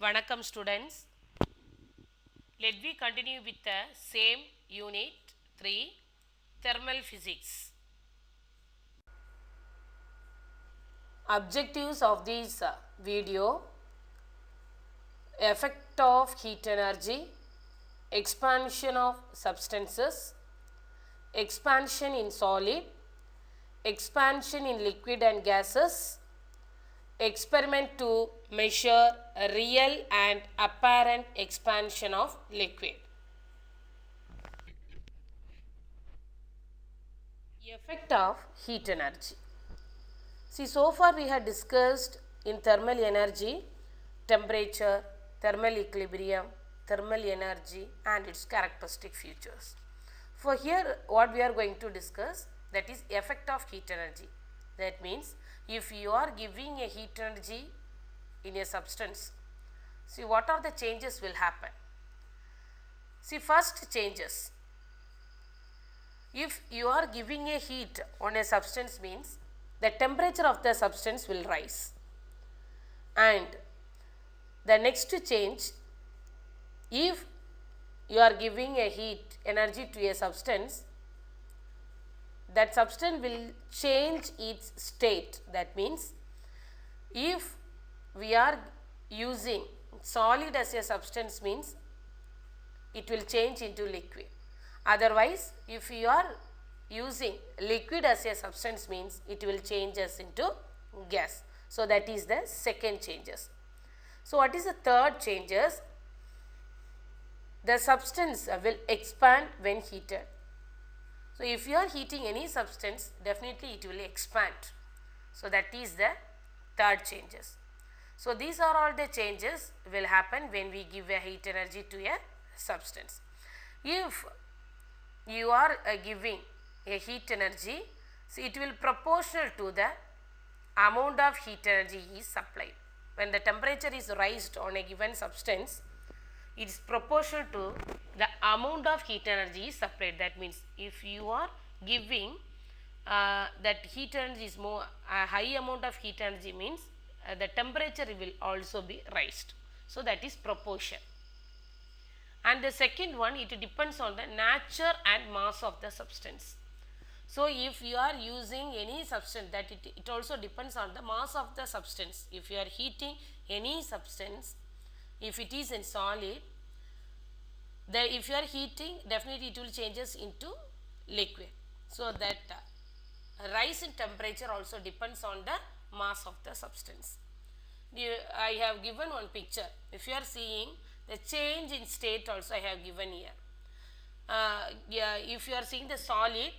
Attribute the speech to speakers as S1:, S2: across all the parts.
S1: Vanakkam students, let me continue with the same unit 3 thermal physics. Objectives of this video: effect of heat energy, expansion of substances, expansion in solid, expansion in liquid and gases, experiment to measure real and apparent expansion of liquid. Effect of heat energy. See, so far we had discussed in thermal energy, temperature, thermal equilibrium, thermal energy and its characteristic features. For here what we are going to discuss, that is effect of heat energy. That means if you are giving a heat energy in a substance, see what are the changes will happen. See, first changes. If you are giving a heat on a substance means the temperature of the substance will rise, and the next change, if you are giving a heat energy to a substance, that substance will change its state. That means if we are using solid as a substance means it will change into liquid. Otherwise, if you are using liquid as a substance means it will change us into gas. So, that is the second changes. So, what is the third changes? The substance will expand when heated. So, if you are heating any substance, definitely it will expand. So, that is the third changes. So, these are all the changes will happen when we give a heat energy to a substance. If you are giving a heat energy, so it will proportional to the amount of heat energy is supplied. When the temperature is raised on a given substance, it is proportional to the amount of heat energy is supplied. That means if you are giving that heat energy is more, a high amount of heat energy means the temperature will also be raised. So, that is proportion. And the second one, it depends on the nature and mass of the substance. So, if you are using any substance, that it also depends on the mass of the substance. If you are heating any substance, if it is in solid, if you are heating, definitely it will changes into liquid. So, that rise in temperature also depends on the mass of the substance. I have given one picture. If you are seeing the change in state also I have given here. If you are seeing the solid,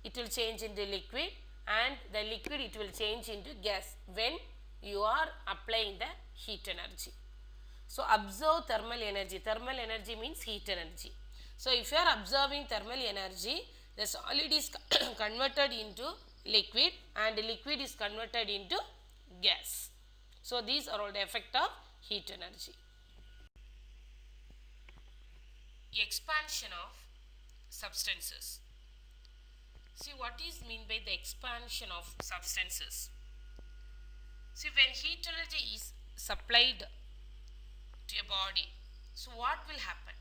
S1: it will change into liquid, and the liquid it will change into gas when you are applying the heat energy. So, observe thermal energy. Thermal energy means heat energy. So, if you are observing thermal energy, the solid is converted into liquid and liquid is converted into gas. So, these are all the effect of heat energy. Expansion of substances. See, what is mean by the expansion of substances? See, when heat energy is supplied to a body, so what will happen?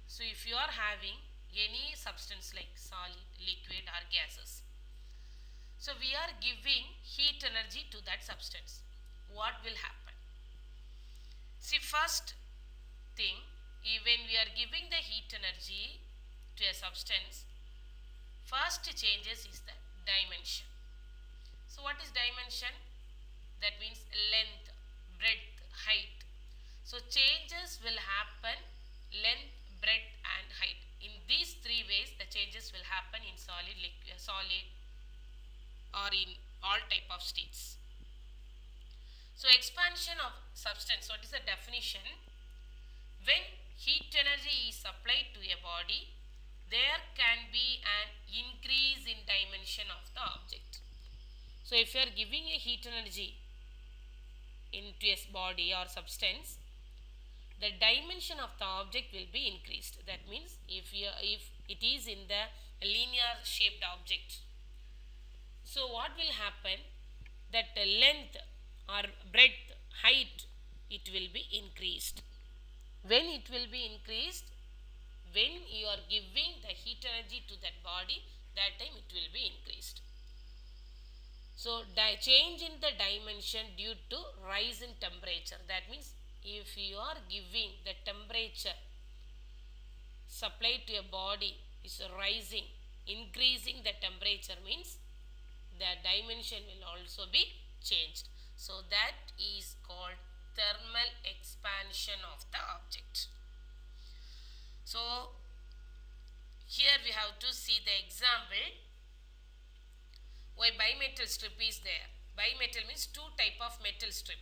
S1: So, if you are having any substance like solid, liquid or gases, so we are giving heat energy to that substance. What will happen? See, first thing, when we are giving the heat energy to a substance, first changes is the dimension. So, what is dimension? That means length, breadth, height. So, changes will happen length, breadth and height. In these three ways the changes will happen in solid, liquid, solid or in all type of states. So, expansion of substance, what is the definition? When heat energy is supplied to a body, there can be an increase in dimension of the object. So, if you are giving a heat energy into a body or substance, the dimension of the object will be increased. That means if it is in the linear shaped object, so what will happen? That length or breadth, height, it will be increased. So change in the dimension due to rise in temperature. That means if you are giving the temperature supplied to a body is rising, increasing the temperature means the dimension will also be changed. So that is called thermal expansion of the object. So here we have to see the example why bimetal strip is there. Bimetal means two type of metal strip.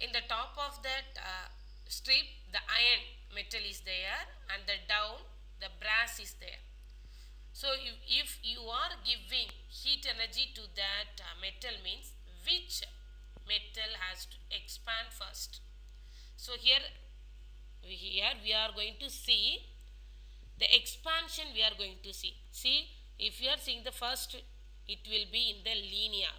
S1: In the top of that strip, the iron metal is there, and the down the brass is there. So if you are giving heat energy to that metal means which metal has to expand first. So here we are going to see the expansion we are going to see. See, if you are seeing the first, it will be in the linear.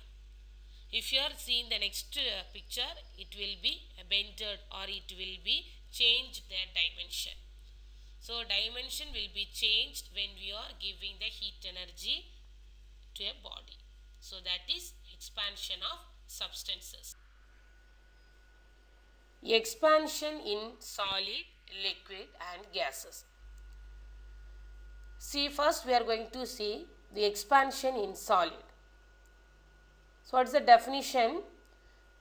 S1: If you are seeing the next picture, it will be bended or it will be changed their dimension. So dimension will be changed when we are giving the heat energy to a body. So that is expansion of substances. Expansion in solid, liquid and gases. See, first we are going to see the expansion in solid. So what is the definition?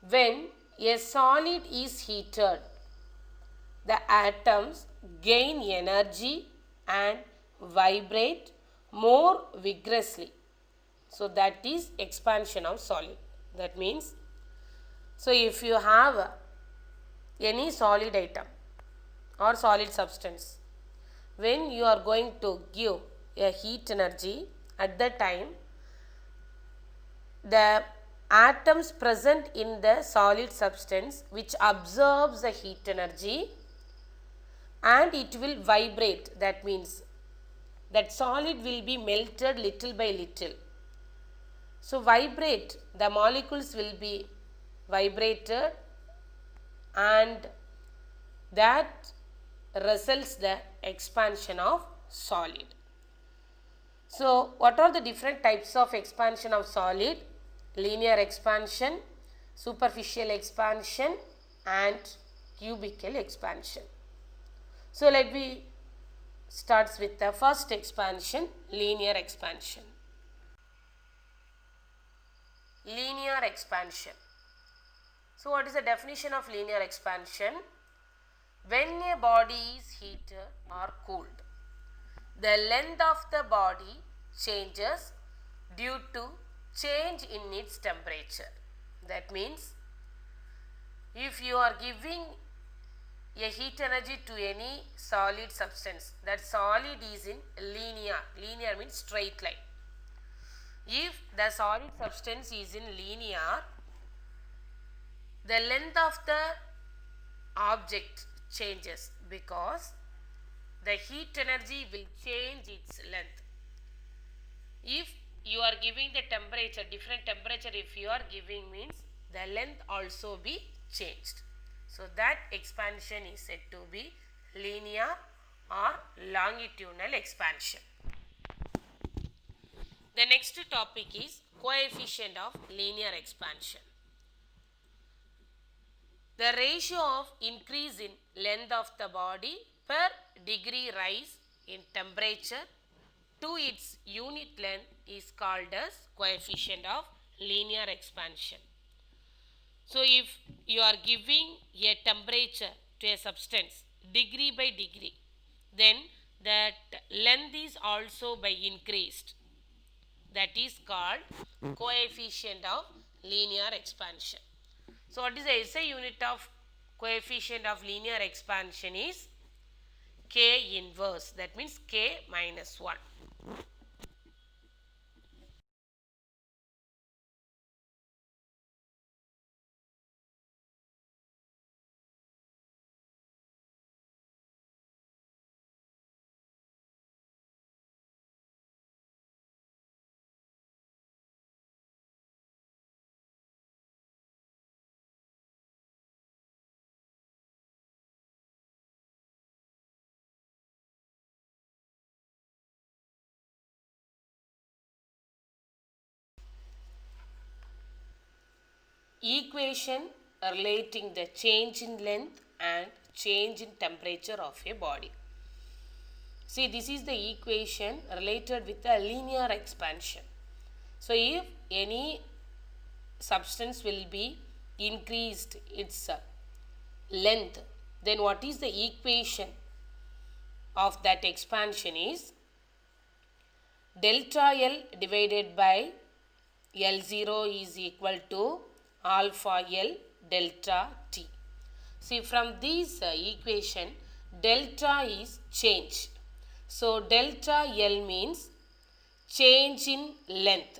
S1: When a solid is heated, the atoms gain energy and vibrate more vigorously. So that is expansion of solid. That means, so if you have any solid item or solid substance, when you are going to give a heat energy, at that time the atoms present in the solid substance which absorbs the heat energy and it will vibrate. That means that solid will be melted little by little. So vibrate, the molecules will be vibrated and that results the expansion of solid. So what are the different types of expansion of solid? Linear expansion, superficial expansion and cubical expansion. So let me start with the first expansion, linear expansion. Linear expansion. So what is the definition of linear expansion? When a body is heated or cooled, the length of the body changes due to change in its temperature. That means if you are giving a heat energy to any solid substance, that solid is in linear. Linear means straight line. If the solid substance is in linear, the length of the object changes because the heat energy will change its length. If you are giving the temperature, different temperature if you are giving means the length also be changed. So that expansion is said to be linear or longitudinal expansion. The next topic is coefficient of linear expansion. The ratio of increase in length of the body per degree rise in temperature to its unit length is called as coefficient of linear expansion. So if you are giving a temperature to a substance degree by degree, then that length is also by increased. That is called coefficient of linear expansion. So what is the SI unit of coefficient of linear expansion is K inverse. That means K minus 1. equation relating the change in length and change in temperature of a body. See, this is the equation related with the linear expansion. So, if any substance will be increased its length, then what is the equation of that expansion is delta L divided by L0 is equal to alpha L delta T. See, from this equation, delta is change. So, delta L means change in length.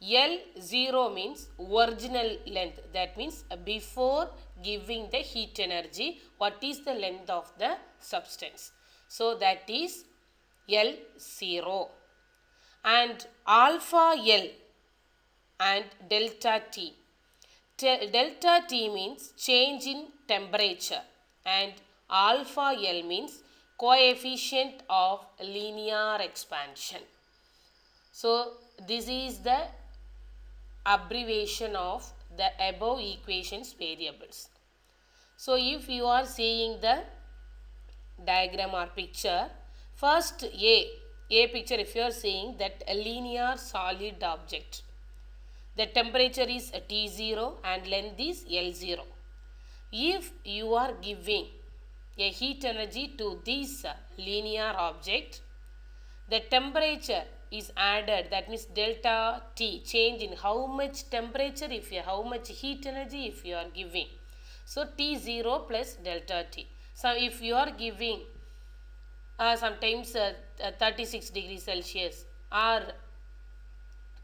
S1: L0 means original length. That means before giving the heat energy, what is the length of the substance? So, that is L0. And alpha L and delta T. Delta T means change in temperature and alpha L means coefficient of linear expansion. So, this is the abbreviation of the above equations variables. So, if you are seeing the diagram or picture, first A picture, if you are seeing that a linear solid object, the temperature is T0 and length is L0. If you are giving a heat energy to this linear object, the temperature is added, that means delta T, change in how much temperature, how much heat energy if you are giving. So, T0 plus delta T. So, if you are giving sometimes 36 degrees Celsius or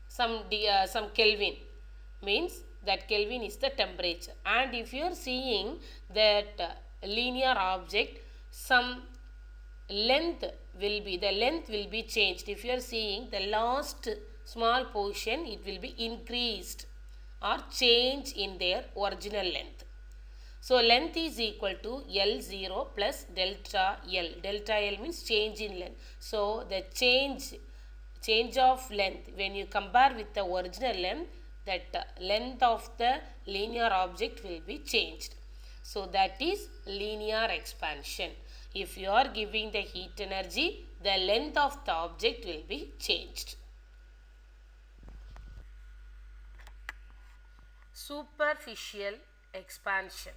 S1: some Kelvin, means that Kelvin is the temperature. And if you are seeing that linear object, some length will be changed. If you are seeing the last small portion, it will be increased or change in their original length. So, length is equal to L0 plus delta L. Delta L means change in length. So, the change of length, when you compare with the original length, that length of the linear object will be changed. So, that is linear expansion. If you are giving the heat energy, the length of the object will be changed. Superficial expansion.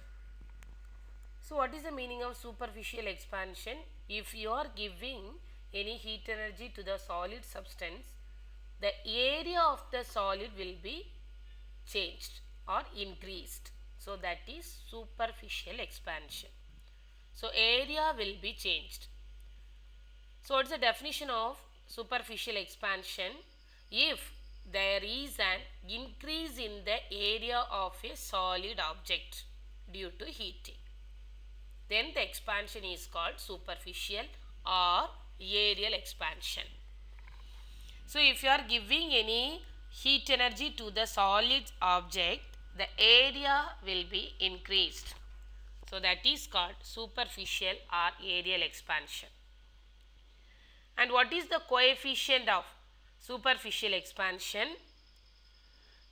S1: So, what is the meaning of superficial expansion? If you are giving any heat energy to the solid substance, the area of the solid will be changed or increased. So, that is superficial expansion. So, area will be changed. So, what is the definition of superficial expansion? If there is an increase in the area of a solid object due to heating, then the expansion is called superficial or aerial expansion. So, if you are giving any heat energy to the solid object, the area will be increased. So, that is called superficial or aerial expansion. And what is the coefficient of superficial expansion?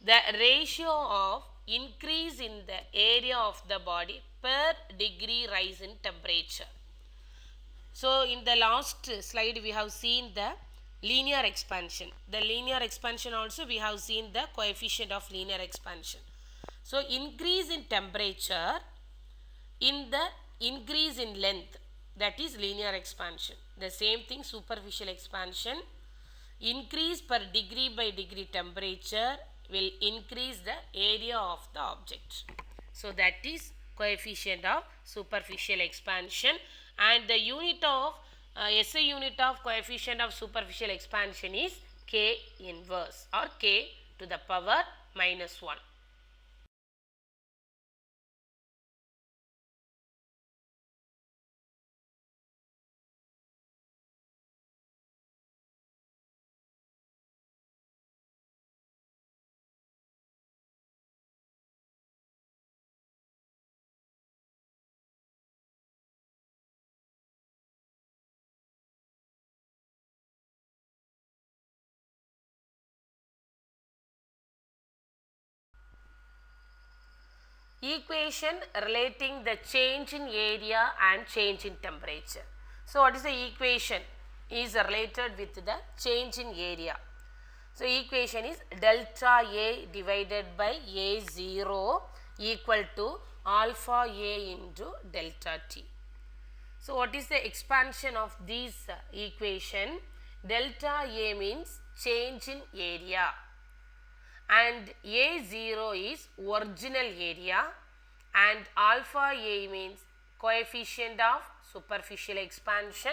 S1: The ratio of increase in the area of the body per degree rise in temperature. So, in the last slide we have seen the linear expansion. The linear expansion also we have seen the coefficient of linear expansion. So, increase in temperature in the increase in length, that is linear expansion. The same thing superficial expansion, increase per degree by degree temperature will increase the area of the object. So, that is coefficient of superficial expansion, and the unit of SI unit of coefficient of superficial expansion is K inverse or K to the power minus 1. Equation relating the change in area and change in temperature. So what is the equation? Is related with the change in area. So equation is delta A divided by A0 equal to alpha A into delta T. So what is the expansion of this equation? Delta A means change in area and A0 is original area and alpha A means coefficient of superficial expansion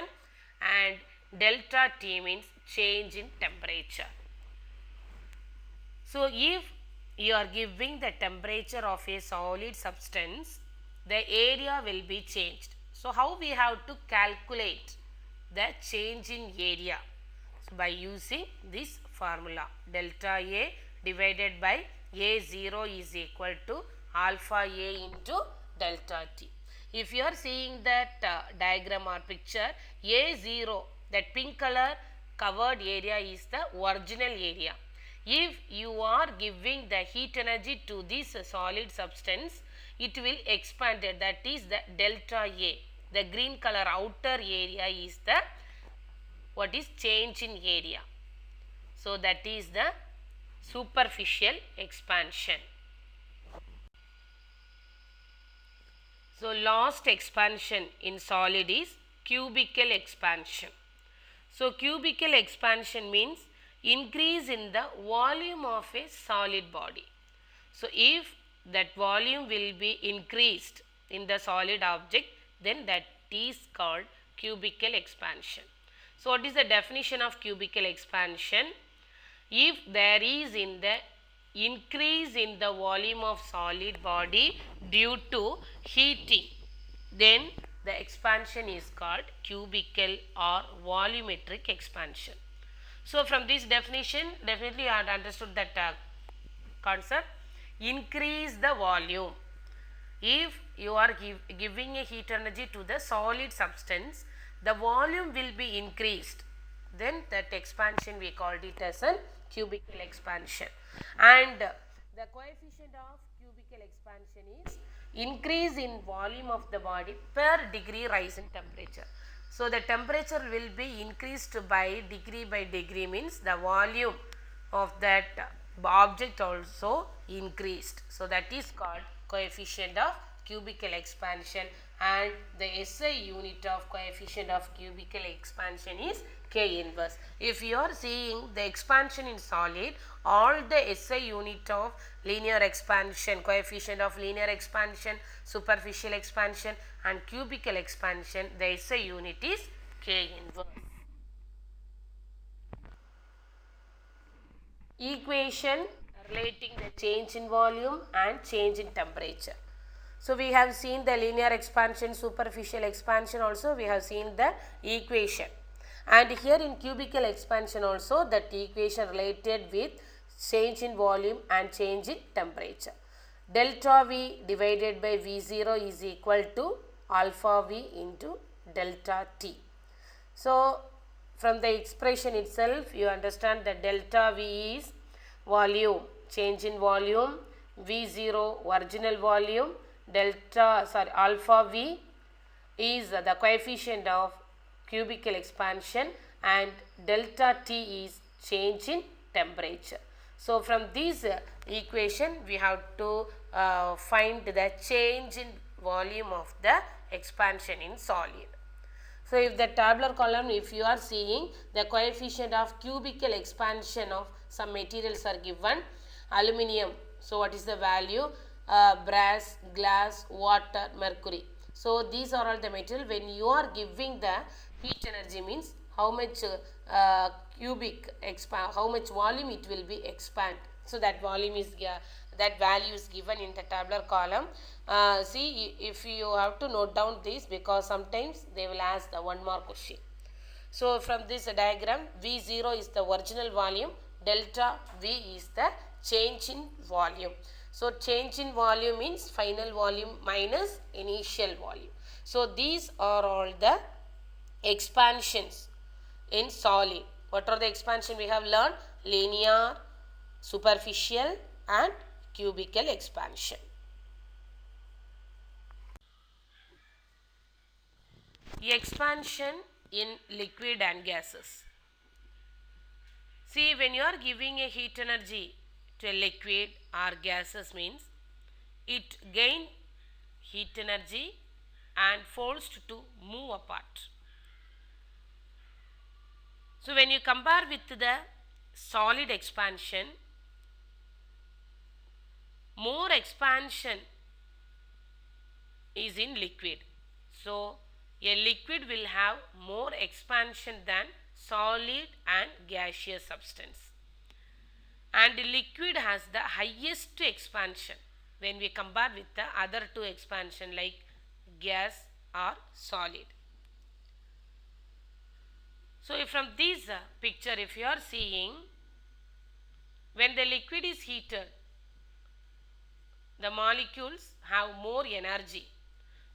S1: and delta T means change in temperature. So if you are giving the temperature of a solid substance, the area will be changed. So how we have to calculate the change in area? So by using this formula, delta A divided by A0 is equal to alpha A into delta T. If you are seeing that diagram or picture, A0, that pink color covered area is the original area. If you are giving the heat energy to this solid substance, it will expand, that is the delta A. The green color outer area is the what is change in area. So that is the superficial expansion. So last expansion in solid is cubical expansion. So cubical expansion means increase in the volume of a solid body. So if that volume will be increased in the solid object, then that is called cubical expansion. So what is the definition of cubical expansion? If there is in the increase in the volume of solid body due to heating, then the expansion is called cubical or volumetric expansion. So from this definition, definitely you have understood that concept. Increase the volume. If you are giving a heat energy to the solid substance, the volume will be increased. Then that expansion we called it as a cubical expansion. And the coefficient of cubical expansion is increase in volume of the body per degree rise in temperature. So the temperature will be increased by degree means the volume of that object also increased. So that is called coefficient of cubical expansion, and the SI unit of coefficient of cubical expansion is K inverse. If you are seeing the expansion in solid, all the SI unit of linear expansion, coefficient of linear expansion, superficial expansion and cubical expansion, the SI unit is K inverse. Equation relating the change in volume and change in temperature. So we have seen the linear expansion, superficial expansion, also we have seen the equation. And here in cubical expansion also that equation related with change in volume and change in temperature. Delta V divided by V0 is equal to alpha V into delta T. So from the expression itself you understand that delta V is volume, change in volume, V0 original volume, alpha V is the coefficient of cubical expansion and delta T is change in temperature. So from this equation we have to find the change in volume of the expansion in solid. So if the tabular column, if you are seeing the coefficient of cubical expansion of some materials are given, aluminium, so what is the value? Brass, glass, water, mercury. So these are all the material. When you are giving the heat energy means how much how much volume it will be expand. So that volume is that value is given in the tabular column. See, if you have to note down this, because sometimes they will ask the one more question. So from this diagram, V0 is the original volume, delta V is the change in volume. So change in volume means final volume minus initial volume. So these are all the expansions in solid. What are the expansion we have learned? Linear, superficial and cubical expansion. expansion in liquid and gases. See, when you are giving a heat energy to a liquid or gases means it gain heat energy and forced to move apart. So when you compare with the solid expansion, more expansion is in liquid. So a liquid will have more expansion than solid and gaseous substance. And liquid has the highest expansion when we compare with the other two expansion like gas or solid. So from this picture, if you are seeing, when the liquid is heated, the molecules have more energy.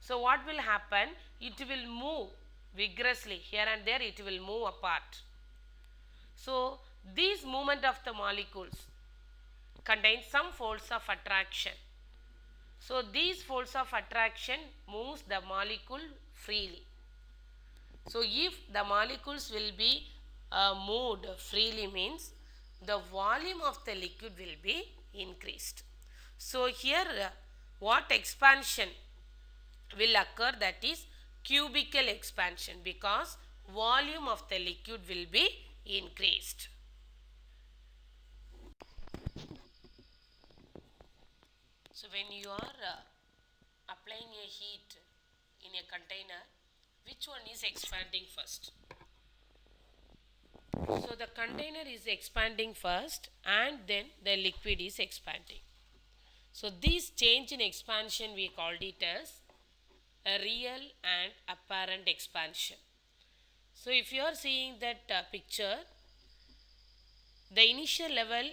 S1: So what will happen? It will move vigorously here and there, it will move apart. So this movement of the molecules contains some force of attraction. So these force of attraction moves the molecule freely. So if the molecules will be moved freely means the volume of the liquid will be increased. So here what expansion will occur, that is cubical expansion, because volume of the liquid will be increased. So when you are applying a heat in a container, which one is expanding first? So the container is expanding first and then the liquid is expanding. So this change in expansion we called it as a real and apparent expansion. So if you are seeing that picture, the initial level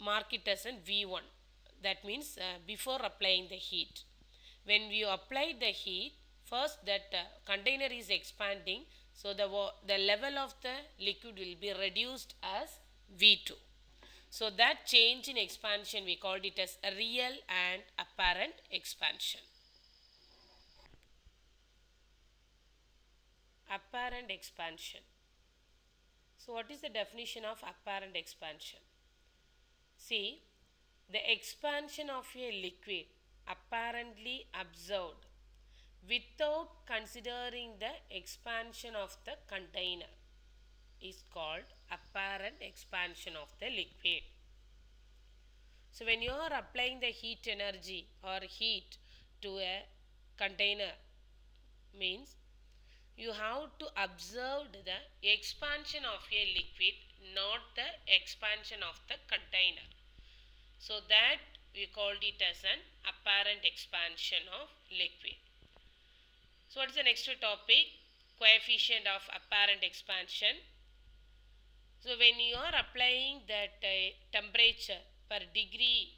S1: mark it as a V1. That means before applying the heat. When you apply the heat, first that container is expanding, so the level of the liquid will be reduced as V2. So that change in expansion we called it as a real and apparent expansion. Apparent expansion. So what is the definition of apparent expansion? See, the expansion of a liquid apparently observed without considering the expansion of the container is called apparent expansion of the liquid. So when you are applying the heat energy or heat to a container means you have to observe the expansion of a liquid, not the expansion of the container. So that we called it as an apparent expansion of liquid. So what is the next topic? Coefficient of apparent expansion. So when you are applying that temperature per degree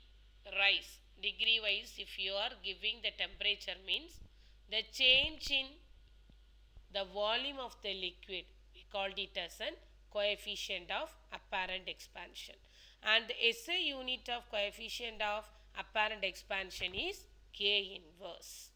S1: rise, degree wise if you are giving the temperature means the change in the volume of the liquid, we called it as an coefficient of apparent expansion. And the SI unit of coefficient of apparent expansion is K inverse.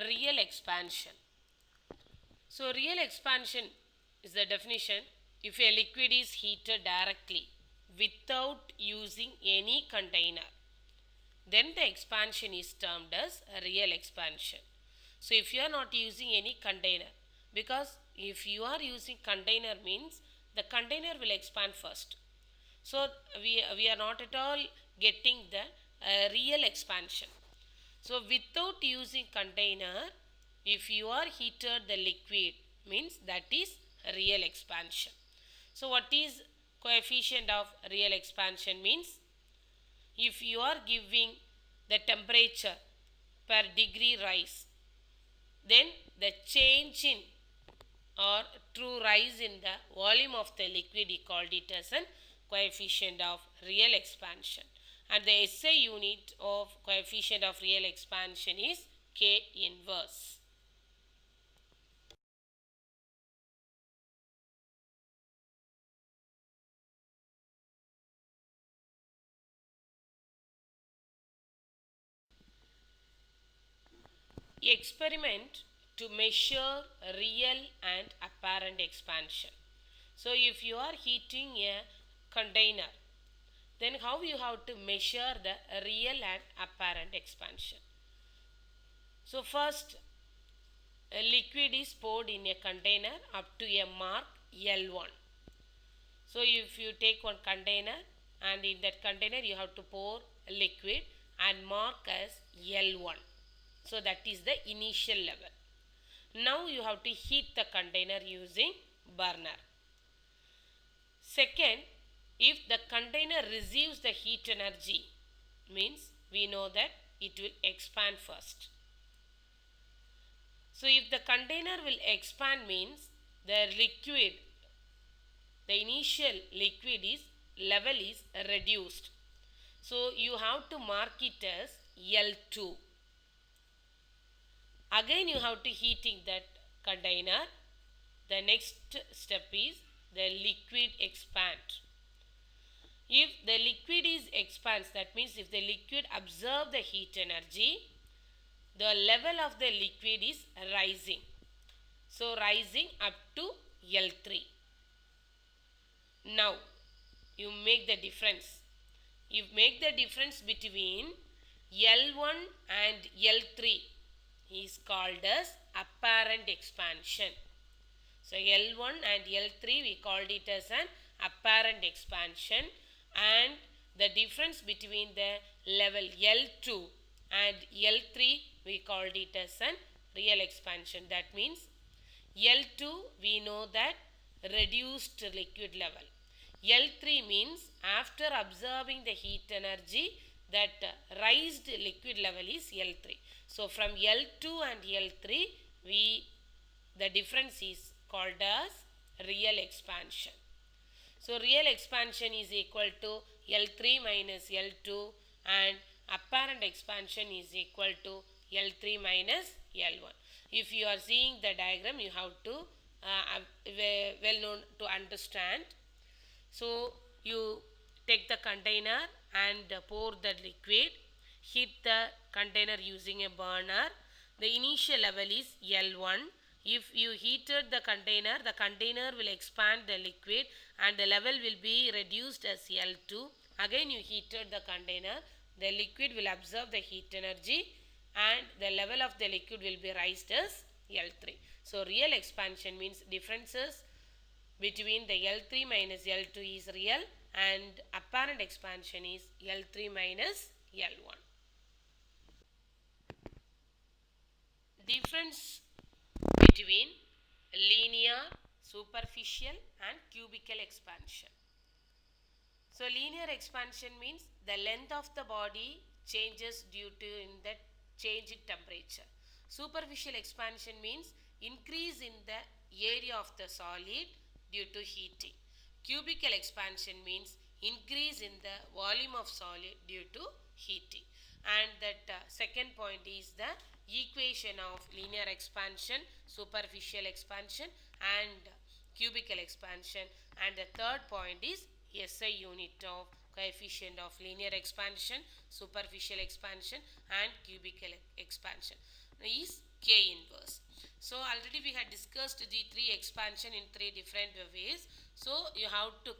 S1: Real expansion. So real expansion is the definition: if a liquid is heated directly without using any container, then the expansion is termed as a real expansion. So if you are not using any container, because if you are using container means the container will expand first. So we are not at all getting the real expansion. So without using container, if you are heated the liquid means that is real expansion. So what is coefficient of real expansion means? if you are giving the temperature per degree rise, then the change in or true rise in the volume of the liquid, we called it as an coefficient of real expansion. And the SI unit of coefficient of real expansion is K inverse. Experiment to measure real and apparent expansion. So if you are heating a container, then how you have to measure the real and apparent expansion? So first, a liquid is poured in a container up to a mark L1. So if you take one container and in that container you have to pour a liquid and mark as L1. So that is the initial level. Now you have to heat the container using burner. Second, if the container receives the heat energy, means we know that it will expand first. So if the container will expand means the liquid, the initial liquid is level is reduced. So you have to mark it as L2. Again you have to heating that container. The next step is the liquid expand. If the liquid is expands, that means if the liquid absorb the heat energy, the level of the liquid is rising. So rising up to L3. Now you make the difference. You make the difference between L1 and L3 is called as apparent expansion. So L1 and L3 we called it as an apparent expansion, and the difference between the level L2 and L3 we called it as an real expansion. That means L2 we know that reduced liquid level. L3 means after absorbing the heat energy, that raised liquid level is L3. So from L2 and L3 the difference is called as real expansion. So real expansion is equal to L3 minus L2 and apparent expansion is equal to L3 minus L1. If you are seeing the diagram, you have to well known to understand. So you take the container and pour the liquid, heat the container using a burner. The initial level is L1. If you heated the container will expand the liquid and the level will be reduced as L2. Again you heated the container, the liquid will absorb the heat energy and the level of the liquid will be raised as L3. So real expansion means differences between the L3 minus L2 is real and apparent expansion is L3 minus L1. Difference between linear, superficial and cubical expansion. So linear expansion means the length of the body changes due to the change in temperature. Superficial expansion means increase in the area of the solid due to heating. Cubical expansion means increase in the volume of solid due to heating. And that second point is the equation of linear expansion, superficial expansion and cubical expansion. And the third point is SI unit of coefficient of linear expansion, superficial expansion and cubical expansion is K inverse. So already we had discussed the three expansion in three different ways. So you have to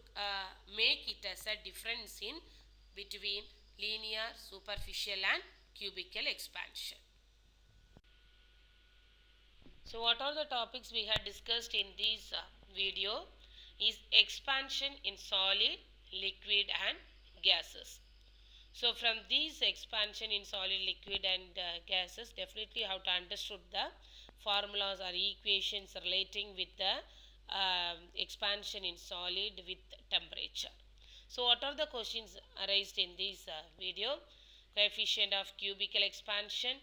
S1: make it as a difference in between linear, superficial and cubical expansion. So what are the topics we had discussed in this video is expansion in solid, liquid and gases. So from these expansion in solid, liquid and gases, definitely you have to understood the formulas or equations relating with the expansion in solid with temperature. So what are the questions raised in this video? Coefficient of cubical expansion,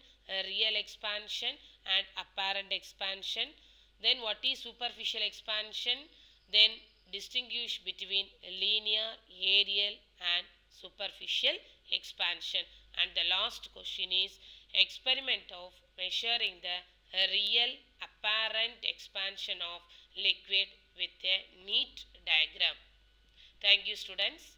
S1: real expansion and apparent expansion. Then what is superficial expansion? Then distinguish between linear, aerial and superficial expansion. And the last question is experiment of measuring the real apparent expansion of liquid with a neat diagram. Thank you, students.